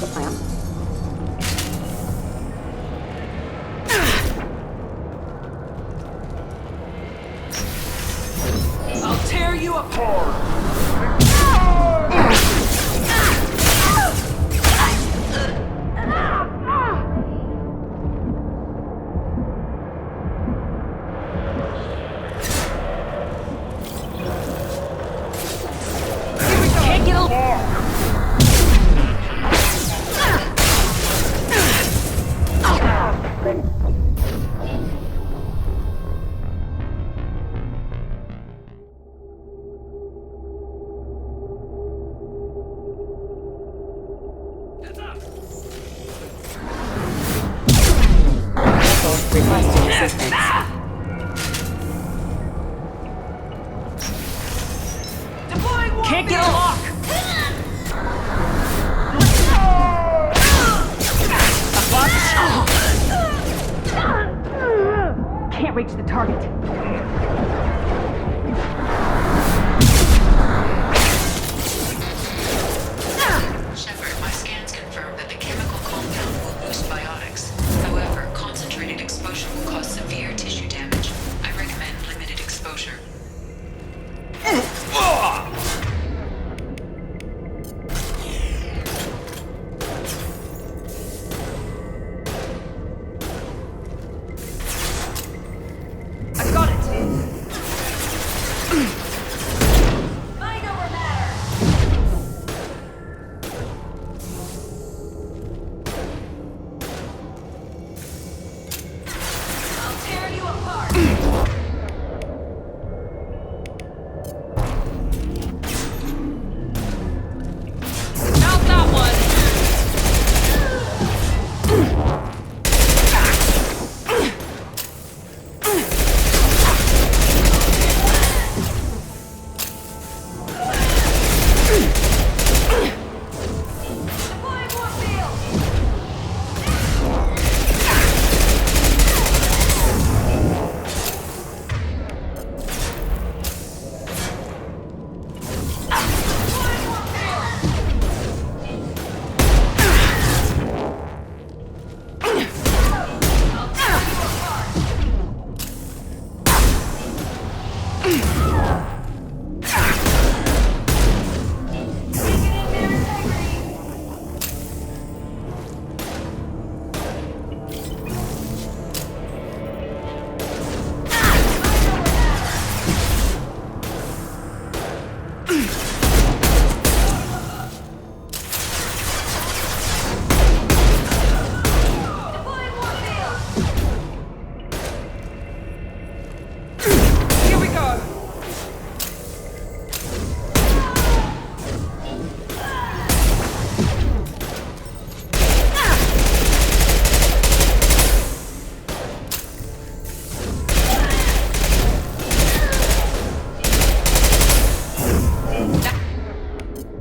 The plan. I'll tear you apart! Can't get along. Requesting assistance. Can't get a lock! Can't reach the target. Shepard, my scans confirm that the chemical compound will boost biotics. However, concentrated exposure will cause severe tissue damage. I recommend limited exposure. I got it! Mind over matter! I'll tear you apart! Mount that one! Deploying warfield! Deploying warfield! I'll tear you apart! Taking in their integrity! Deploying warfield! Here we go!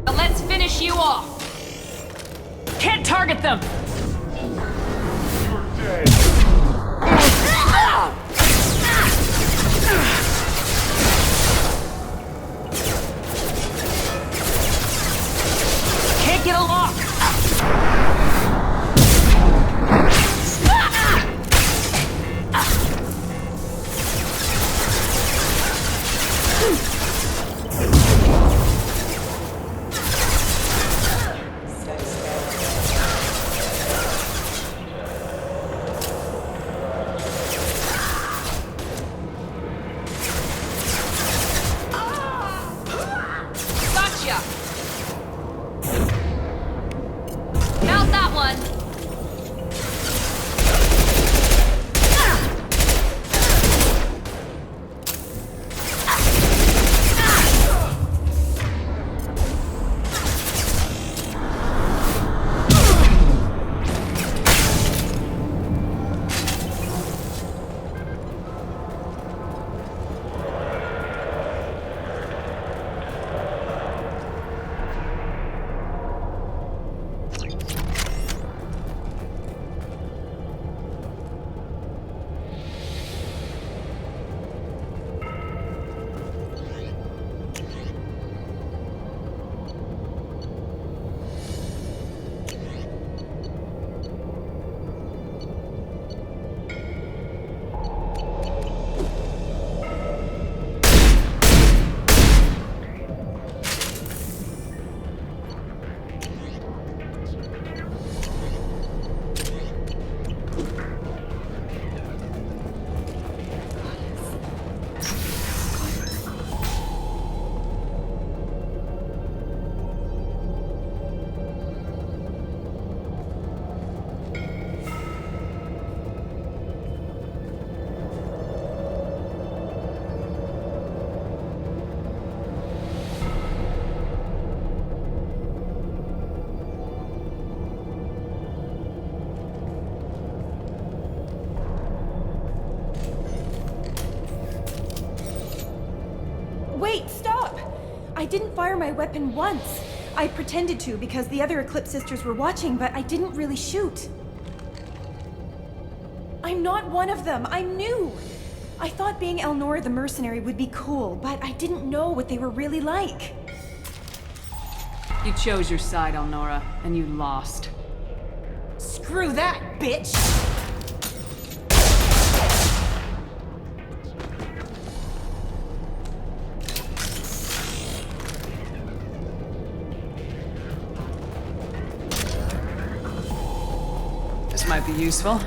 Now let's finish you off! Can't target them! Can't get a lock! I didn't fire my weapon once. I pretended to because the other Eclipse sisters were watching, but I didn't really shoot. I'm not one of them. I'm new. I thought being Elnora the mercenary would be cool, but I didn't know what they were really like. You chose your side, Elnora, and you lost. Screw that, bitch! This might be useful.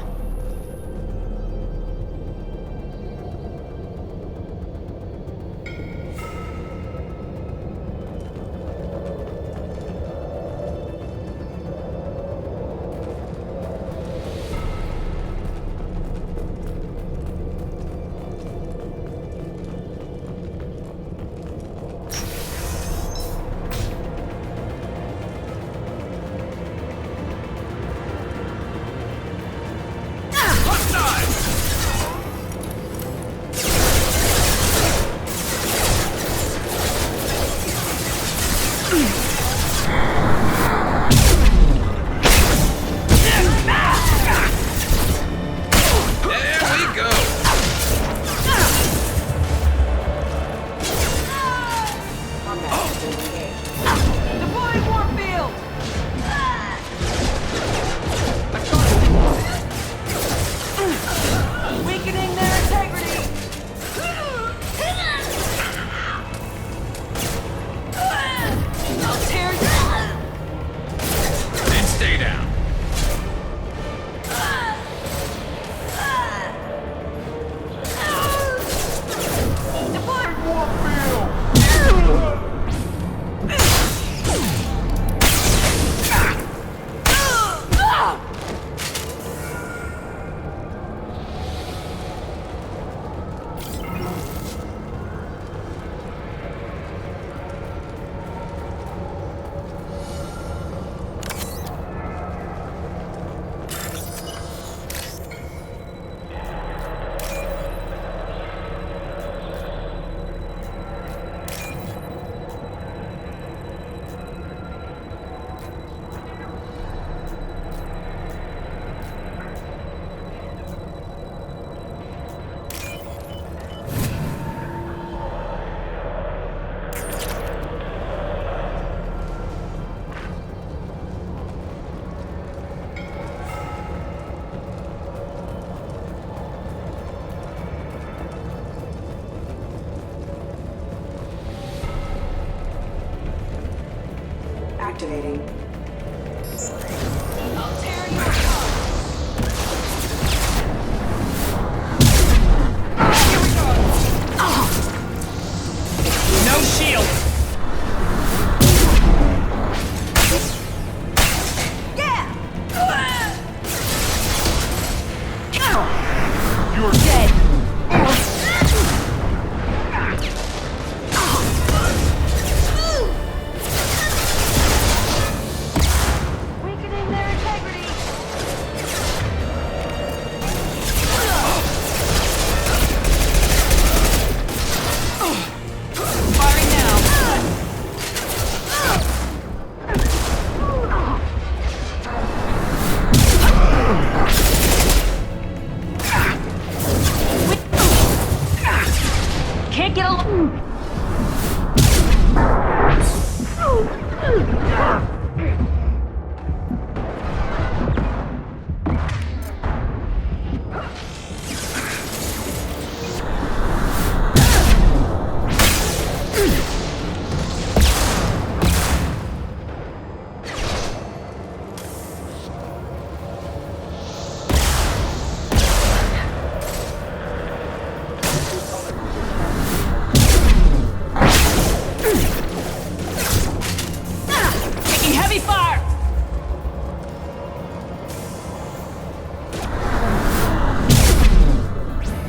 Activating. I'll tear you apart. No shield! You're dead. Weakening their integrity. Firing now! Can't get along. Taking heavy fire!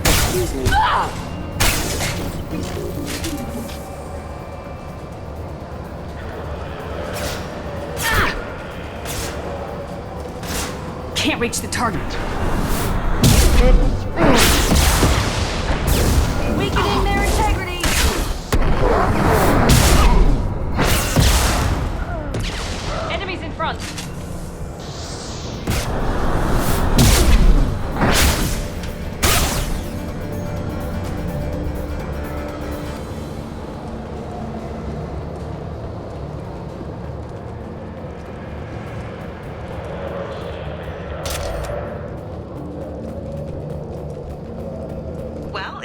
Excuse me. Can't reach the target. Weakening their integrity.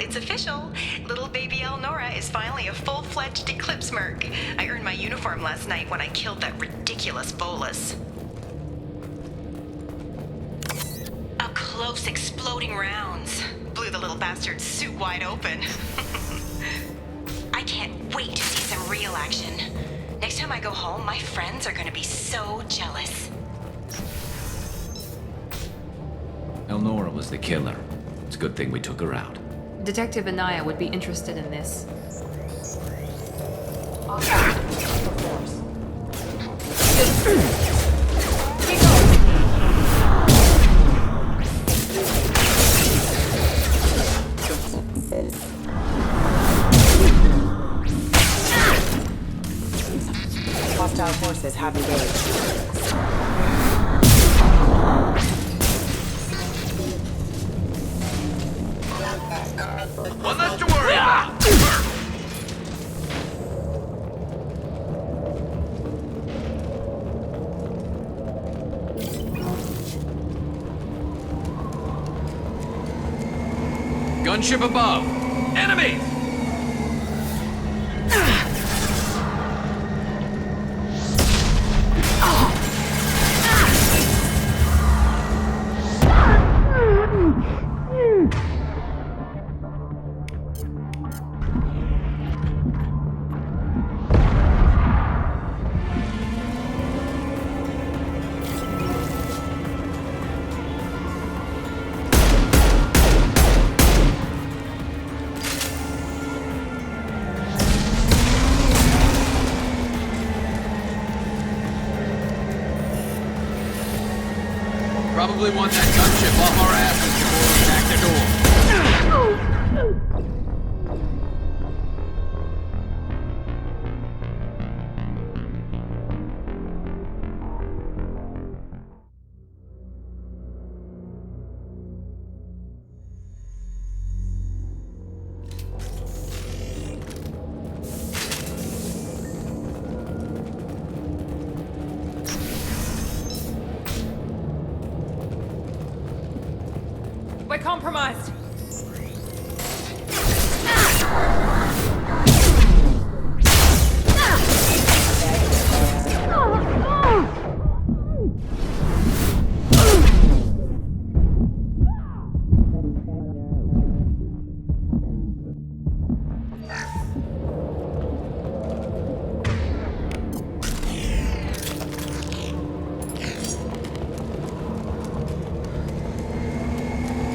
it's official. Little baby Elnora is finally a full-fledged Eclipse merc. I earned my uniform last night when I killed that ridiculous bolus. Up close, exploding rounds. Blew the little bastard's suit wide open. I can't wait to see some real action. Next time I go home, my friends are gonna be so jealous. Elnora was the killer. It's a good thing we took her out. Detective Anaya would be interested in this. Hostile forces have engaged. One less to worry about! Gunship above! Enemies! Probably want that gunship off our asses before we attack the door. We're compromised!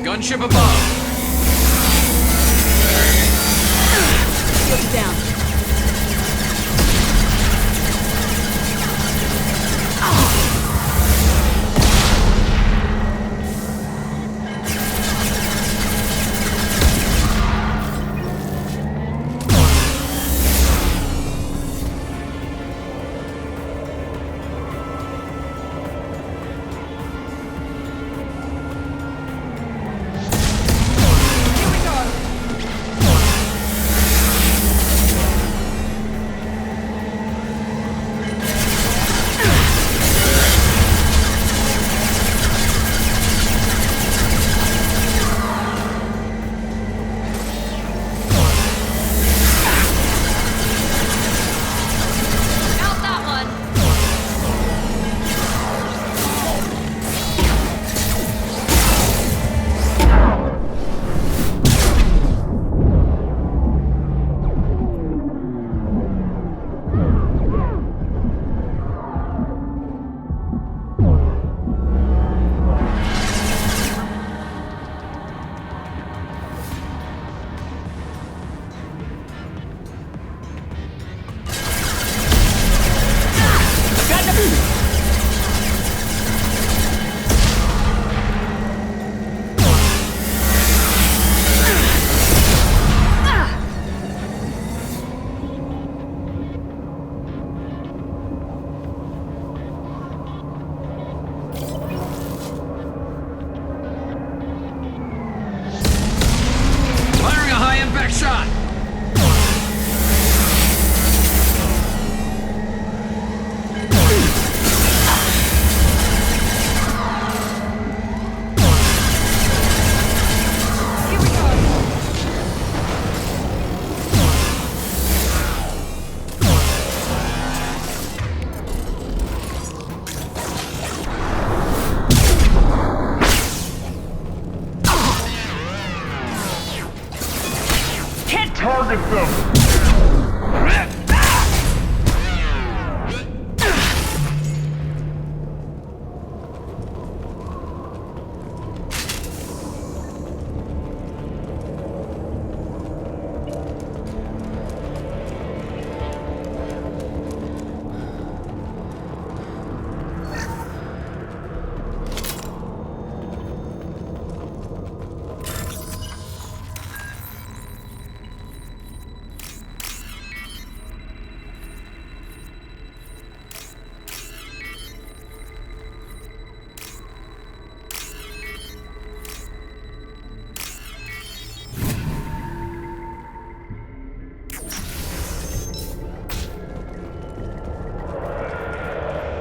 Gunship above! Look down.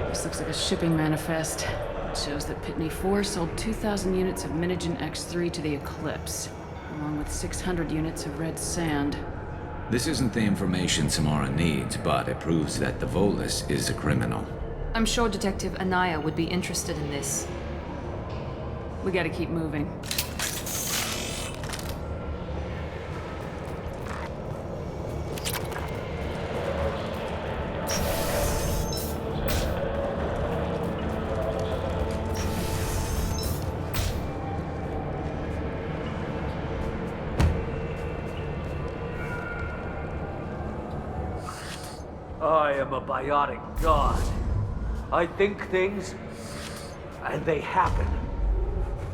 This looks like a shipping manifest. It shows that Pitney 4 sold 2,000 units of Minigen X3 to the Eclipse, along with 600 units of red sand. This isn't the information Samara needs, but it proves that the Volus is a criminal. I'm sure Detective Anaya would be interested in this. We gotta keep moving. I am a biotic god. I think things, and they happen.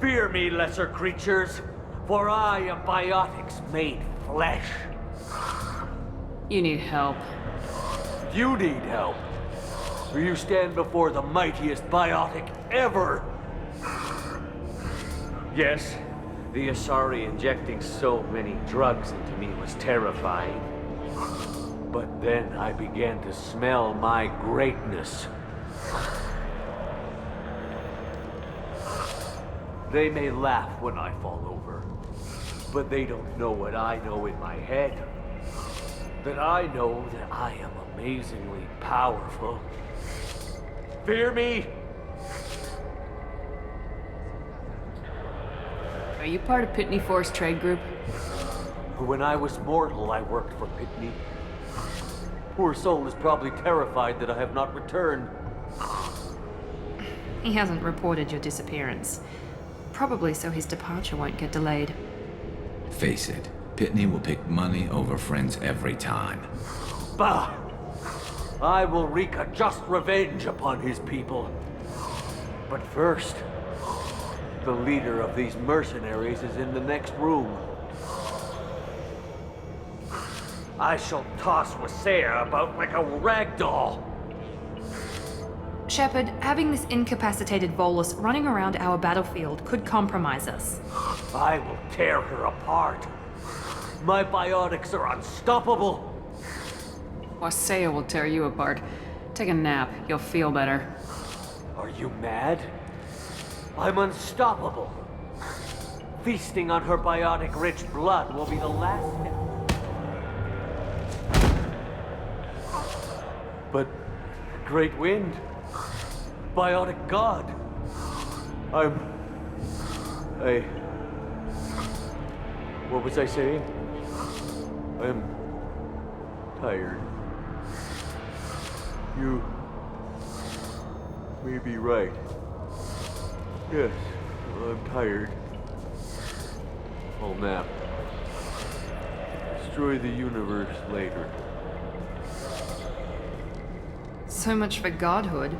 Fear me, lesser creatures, for I am biotics made flesh. You need help. You need help, for you stand before the mightiest biotic ever. Yes, the Asari injecting so many drugs into me was terrifying. But then I began to smell my greatness. They may laugh when I fall over, but they don't know what I know in my head. That I know that I am amazingly powerful. Fear me? Are you part of Pitney 4's trade group? When I was mortal, I worked for Pitney. Poor soul is probably terrified that I have not returned. He hasn't reported your disappearance. Probably so his departure won't get delayed. Face it, Pitney will pick money over friends every time. Bah! I will wreak a just revenge upon his people. But first, the leader of these mercenaries is in the next room. I shall toss Wasea about like a rag doll. Shepard, having this incapacitated Volus running around our battlefield could compromise us. I will tear her apart. My biotics are unstoppable. Wasea will tear you apart. Take a nap. You'll feel better. Are you mad? I'm unstoppable. Feasting on her biotic-rich blood will be the last step. But, Great Wind, biotic god, what was I saying? I'm tired. You may be right. Yes, I'm tired. I'll nap. Destroy the universe later. So much for godhood.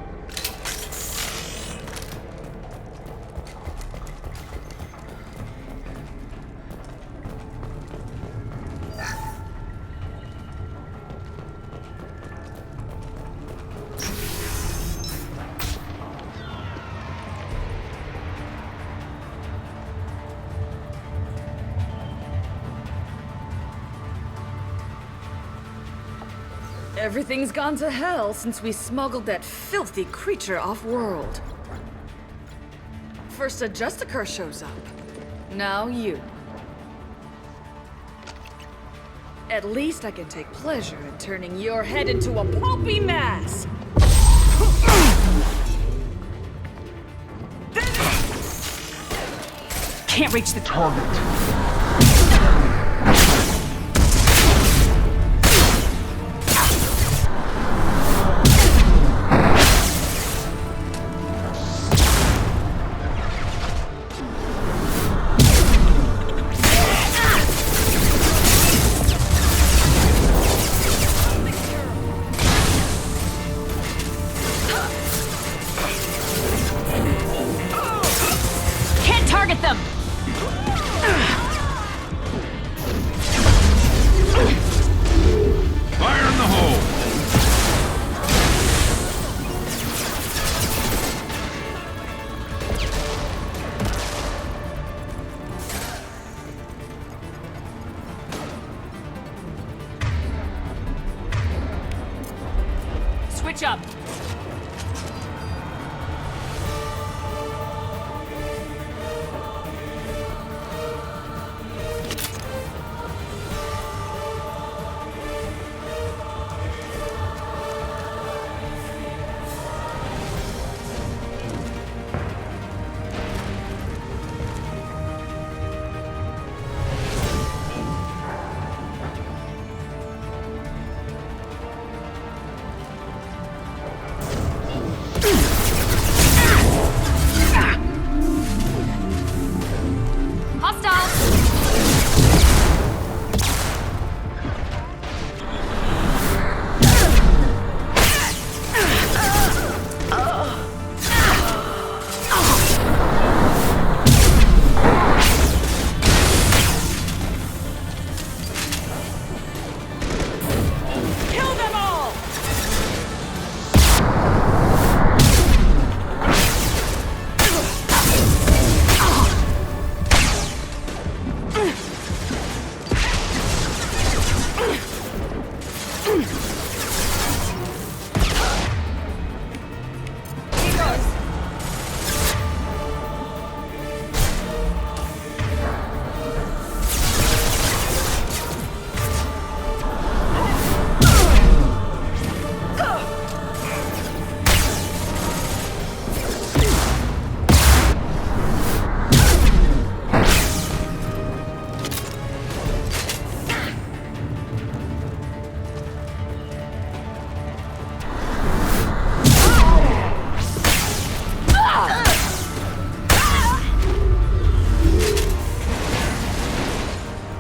Everything's gone to hell since we smuggled that filthy creature off-world. First a Justicar shows up. Now you. At least I can take pleasure in turning your head into a pulpy mass! Can't reach the target. Switch up!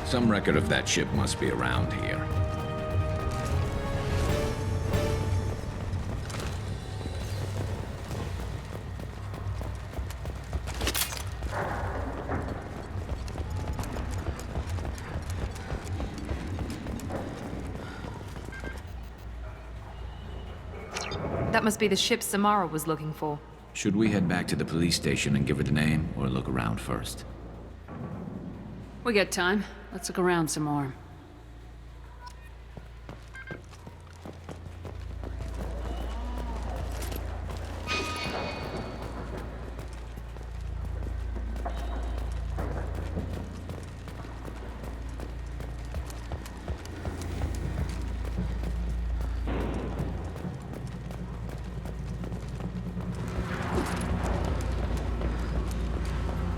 Some record of that ship must be around here. That must be the ship Samara was looking for. Should we head back to the police station and give her the name, or look around first? We got time. Let's look around some more.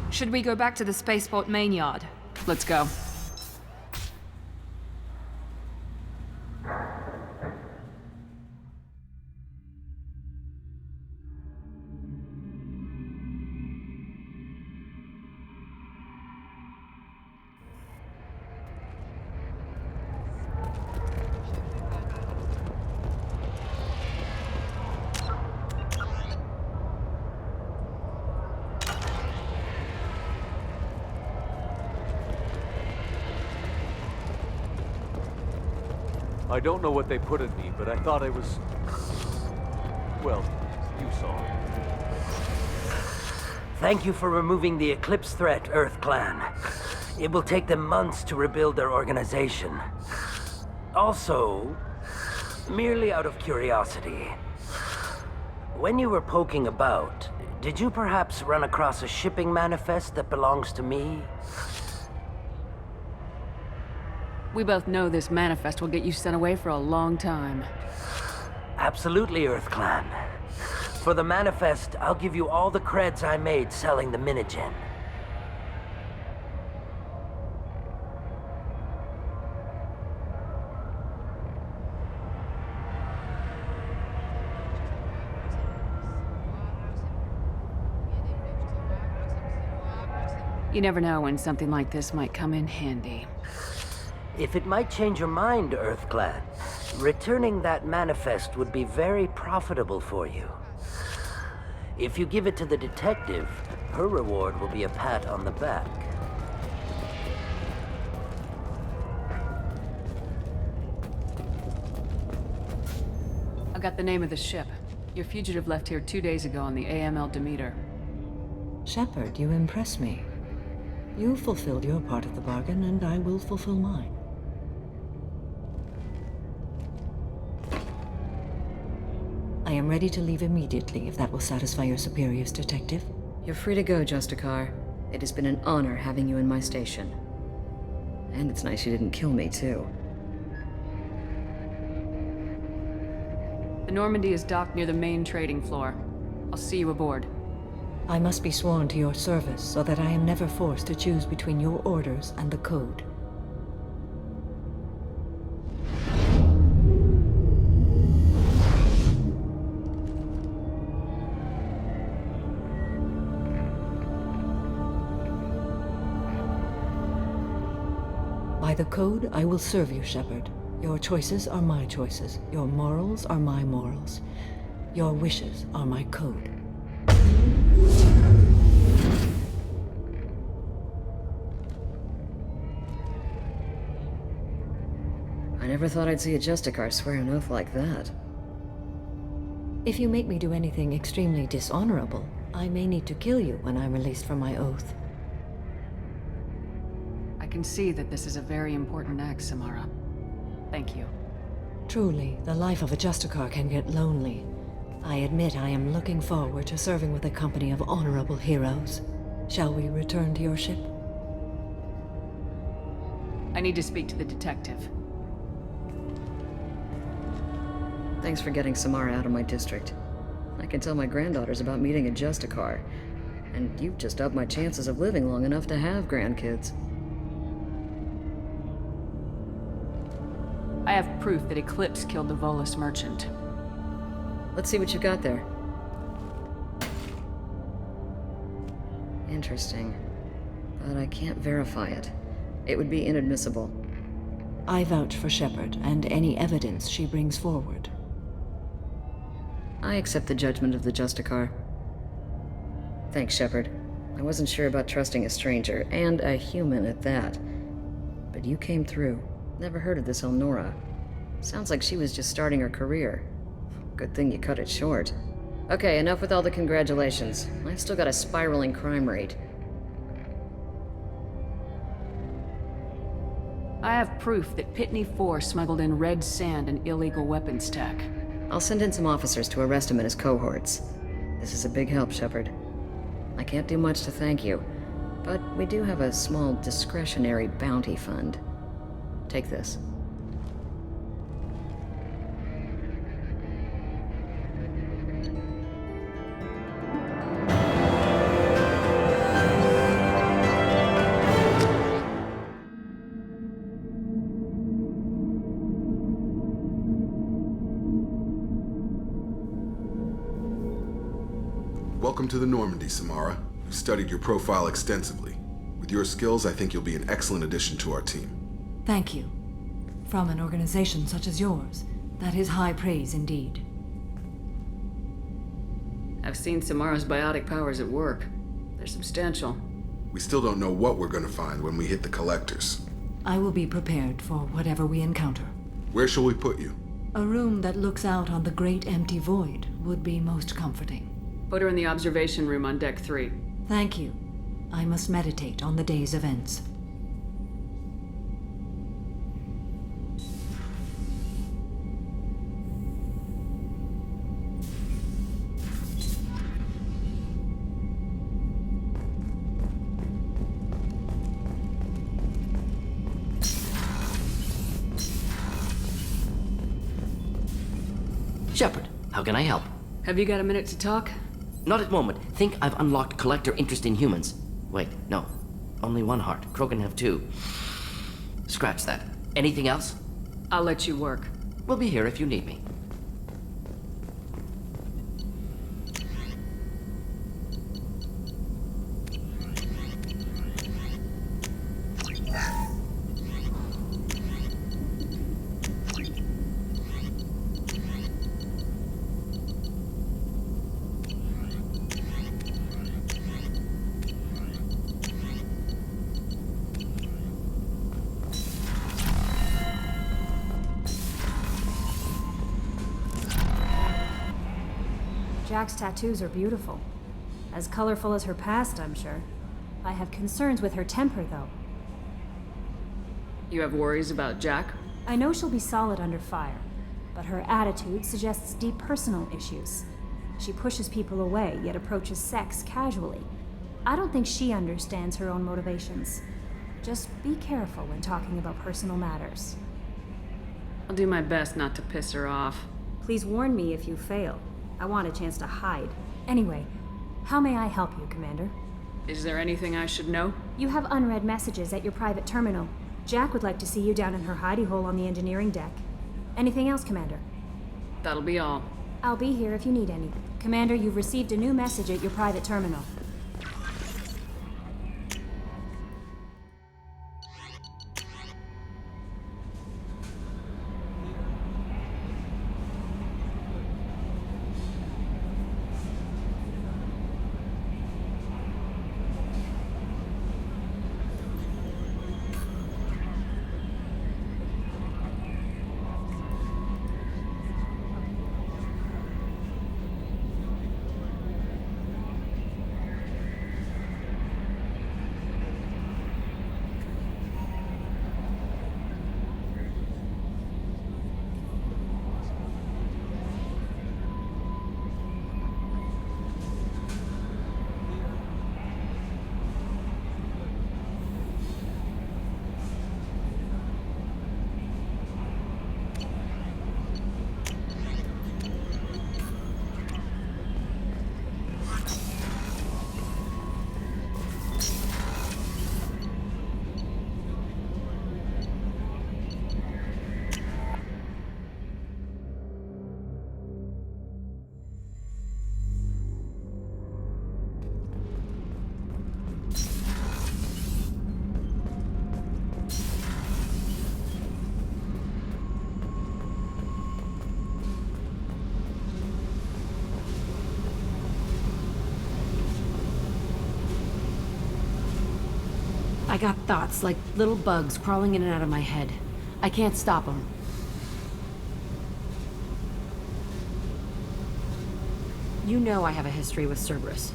Should we go back to the spaceport main yard? Let's go. I don't know what they put in me, but I thought I was... Well, you saw. Thank you for removing the Eclipse threat, Earth Clan. It will take them months to rebuild their organization. Also, merely out of curiosity, when you were poking about, did you perhaps run across a shipping manifest that belongs to me? We both know this manifest will get you sent away for a long time. Absolutely, Earth Clan. For the manifest, I'll give you all the creds I made selling the Minigen. You never know when something like this might come in handy. If it might change your mind, Earth Clan, returning that manifest would be very profitable for you. If you give it to the detective, her reward will be a pat on the back. I got the name of the ship. Your fugitive left here 2 days ago on the AML Demeter. Shepard, you impress me. You fulfilled your part of the bargain, and I will fulfill mine. I am ready to leave immediately if that will satisfy your superiors, Detective. You're free to go, Justicar. It has been an honor having you in my station. And it's nice you didn't kill me, too. The Normandy is docked near the main trading floor. I'll see you aboard. I must be sworn to your service so that I am never forced to choose between your orders and the Code. By the Code, I will serve you, Shepard. Your choices are my choices. Your morals are my morals. Your wishes are my code. I never thought I'd see a Justicar swear an oath like that. If you make me do anything extremely dishonorable, I may need to kill you when I'm released from my oath. I can see that this is a very important act, Samara. Thank you. Truly, the life of a Justicar can get lonely. I admit I am looking forward to serving with a company of honorable heroes. Shall we return to your ship? I need to speak to the detective. Thanks for getting Samara out of my district. I can tell my granddaughters about meeting a Justicar, and you've just upped my chances of living long enough to have grandkids. I have proof that Eclipse killed the Volus merchant. Let's see what you got there. Interesting. But I can't verify it. It would be inadmissible. I vouch for Shepard and any evidence she brings forward. I accept the judgment of the Justicar. Thanks, Shepard. I wasn't sure about trusting a stranger, and a human at that. But you came through. Never heard of this Elnora. Sounds like she was just starting her career. Good thing you cut it short. Okay, enough with all the congratulations. I've still got a spiraling crime rate. I have proof that Pitney 4 smuggled in red sand and illegal weapons tech. I'll send in some officers to arrest him and his cohorts. This is a big help, Shepard. I can't do much to thank you, but we do have a small discretionary bounty fund. Take this. Welcome to the Normandy, Samara. We've studied your profile extensively. With your skills, I think you'll be an excellent addition to our team. Thank you. From an organization such as yours, that is high praise indeed. I've seen Samara's biotic powers at work. They're substantial. We still don't know what we're going to find when we hit the collectors. I will be prepared for whatever we encounter. Where shall we put you? A room that looks out on the great empty void would be most comforting. Put her in the observation room on Deck 3. Thank you. I must meditate on the day's events. Shepard, how can I help? Have you got a minute to talk? Not at moment. Think I've unlocked collector interest in humans. Wait, no. Only one heart. Krogan have two. Scratch that. Anything else? I'll let you work. We'll be here if you need me. Jack's tattoos are beautiful. As colorful as her past, I'm sure. I have concerns with her temper, though. You have worries about Jack? I know she'll be solid under fire, but her attitude suggests deep personal issues. She pushes people away, yet approaches sex casually. I don't think she understands her own motivations. Just be careful when talking about personal matters. I'll do my best not to piss her off. Please warn me if you fail. I want a chance to hide. Anyway, how may I help you, Commander? Is there anything I should know? You have unread messages at your private terminal. Jack would like to see you down in her hidey hole on the engineering deck. Anything else, Commander? That'll be all. I'll be here if you need anything. Commander, you've received a new message at your private terminal. I got thoughts like little bugs crawling in and out of my head. I can't stop them. You know I have a history with Cerberus.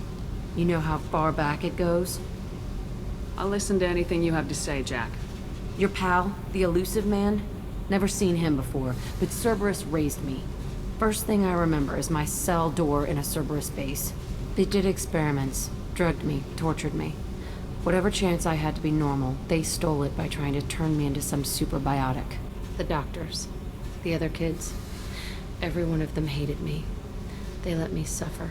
You know how far back it goes? I'll listen to anything you have to say, Jack. Your pal, the elusive man? Never seen him before, but Cerberus raised me. First thing I remember is my cell door in a Cerberus base. They did experiments, drugged me, tortured me. Whatever chance I had to be normal, they stole it by trying to turn me into some superbiotic. The doctors, the other kids, every one of them hated me. They let me suffer.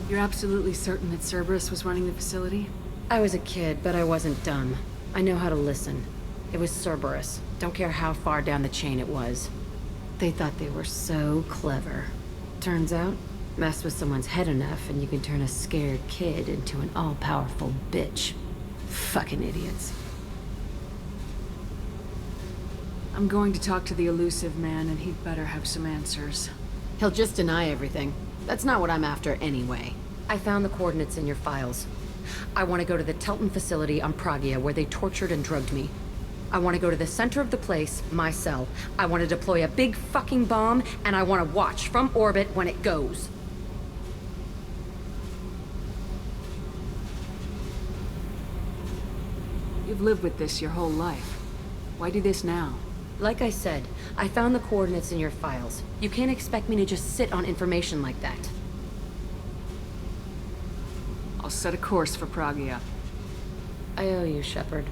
You're absolutely certain that Cerberus was running the facility? I was a kid, but I wasn't dumb. I know how to listen. It was Cerberus. Don't care how far down the chain it was. They thought they were so clever. Turns out, mess with someone's head enough and you can turn a scared kid into an all-powerful bitch. Fucking idiots. I'm going to talk to the elusive man, and he'd better have some answers. He'll just deny everything. That's not what I'm after anyway. I found the coordinates in your files. I want to go to the Telton facility on Pragia where they tortured and drugged me. I want to go to the center of the place, my cell. I want to deploy a big fucking bomb, and I want to watch from orbit when it goes. You've lived with this your whole life. Why do this now? Like I said, I found the coordinates in your files. You can't expect me to just sit on information like that. I'll set a course for Pragia. I owe you, Shepard.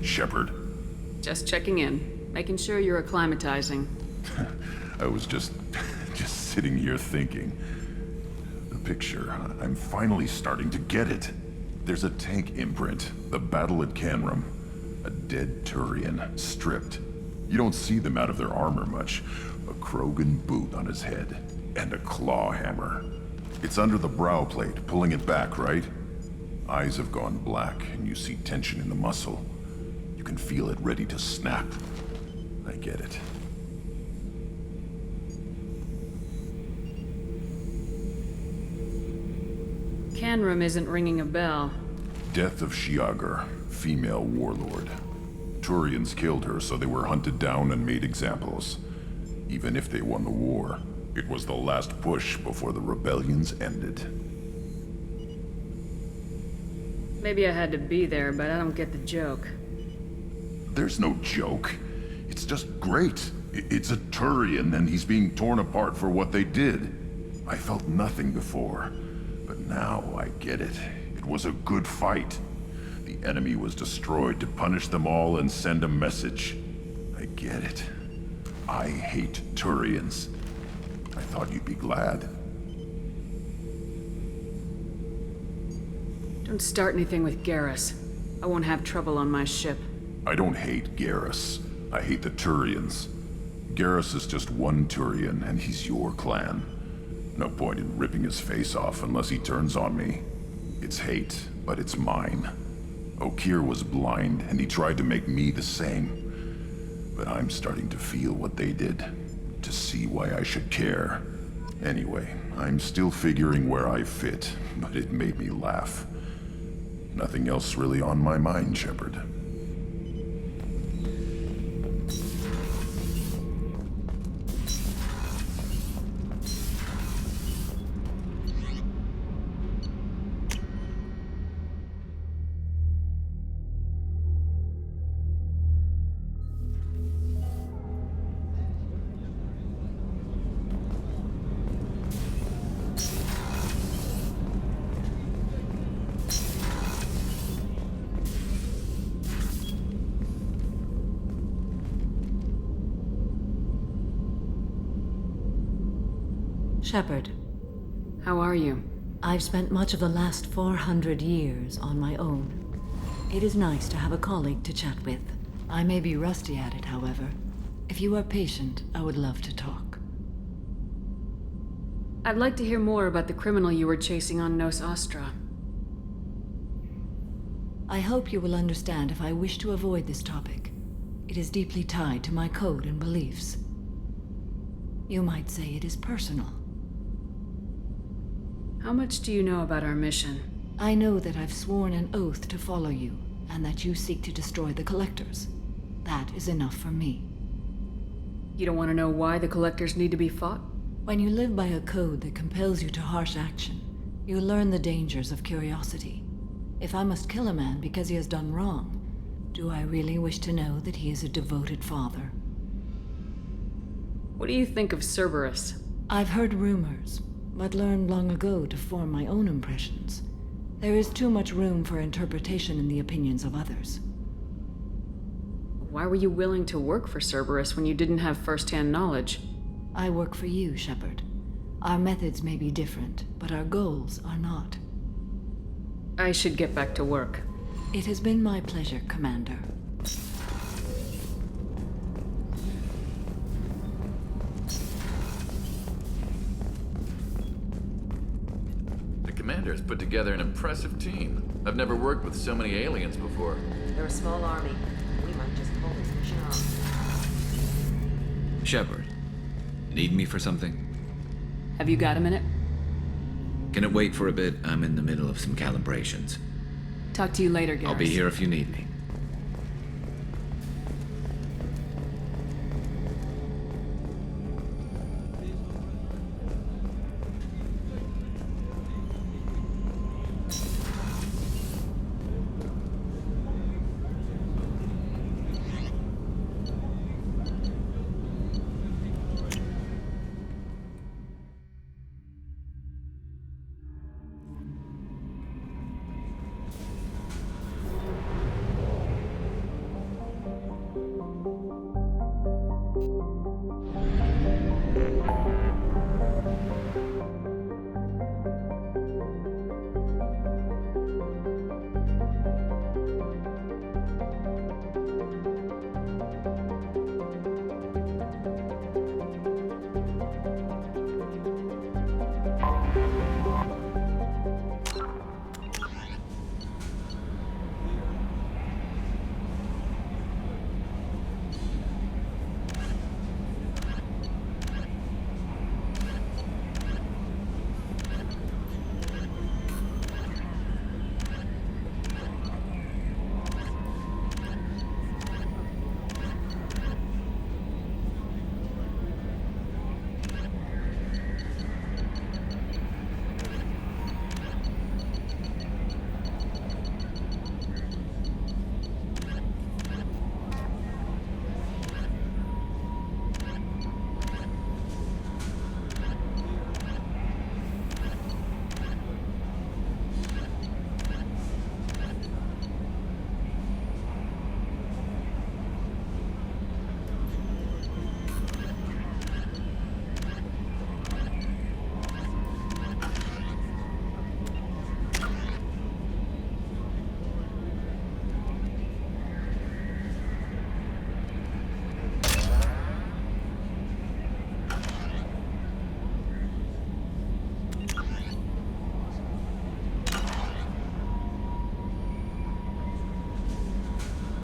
Shepard. Just checking in, making sure you're acclimatizing. I was just sitting here thinking. The picture, I'm finally starting to get it. There's a tank imprint, the battle at Canrum. A dead Turian, stripped. You don't see them out of their armor much. A Krogan boot on his head, and a claw hammer. It's under the brow plate, pulling it back, right? Eyes have gone black, and you see tension in the muscle. You can feel it ready to snap. I get it. Canrum isn't ringing a bell. Death of Shiagar, female warlord. Turians killed her, so they were hunted down and made examples. Even if they won the war, it was the last push before the rebellions ended. Maybe I had to be there, but I don't get the joke. There's no joke. It's just great. It's a Turian, and he's being torn apart for what they did. I felt nothing before, but now I get it. It was a good fight. The enemy was destroyed to punish them all and send a message. I get it. I hate Turians. I thought you'd be glad. Don't start anything with Garrus. I won't have trouble on my ship. I don't hate Garrus. I hate the Turians. Garrus is just one Turian, and he's your clan. No point in ripping his face off unless he turns on me. It's hate, but it's mine. Okeer was blind, and he tried to make me the same. But I'm starting to feel what they did, to see why I should care. Anyway, I'm still figuring where I fit, but it made me laugh. Nothing else really on my mind, Shepard. Shepard. How are you? I've spent much of the last 400 years on my own. It is nice to have a colleague to chat with. I may be rusty at it, however. If you are patient, I would love to talk. I'd like to hear more about the criminal you were chasing on Nos Astra. I hope you will understand if I wish to avoid this topic. It is deeply tied to my code and beliefs. You might say it is personal. How much do you know about our mission? I know that I've sworn an oath to follow you, and that you seek to destroy the Collectors. That is enough for me. You don't want to know why the Collectors need to be fought? When you live by a code that compels you to harsh action, you learn the dangers of curiosity. If I must kill a man because he has done wrong, do I really wish to know that he is a devoted father? What do you think of Cerberus? I've heard rumors, but learned long ago to form my own impressions. There is too much room for interpretation in the opinions of others. Why were you willing to work for Cerberus when you didn't have first-hand knowledge? I work for you, Shepard. Our methods may be different, but our goals are not. I should get back to work. It has been my pleasure, Commander. Commander's put together an impressive team. I've never worked with so many aliens before. They're a small army. We might just pull this mission off. Shepard, need me for something? Have you got a minute? Can it wait for a bit? I'm in the middle of some calibrations. Talk to you later, Garrus. I'll be here if you need me.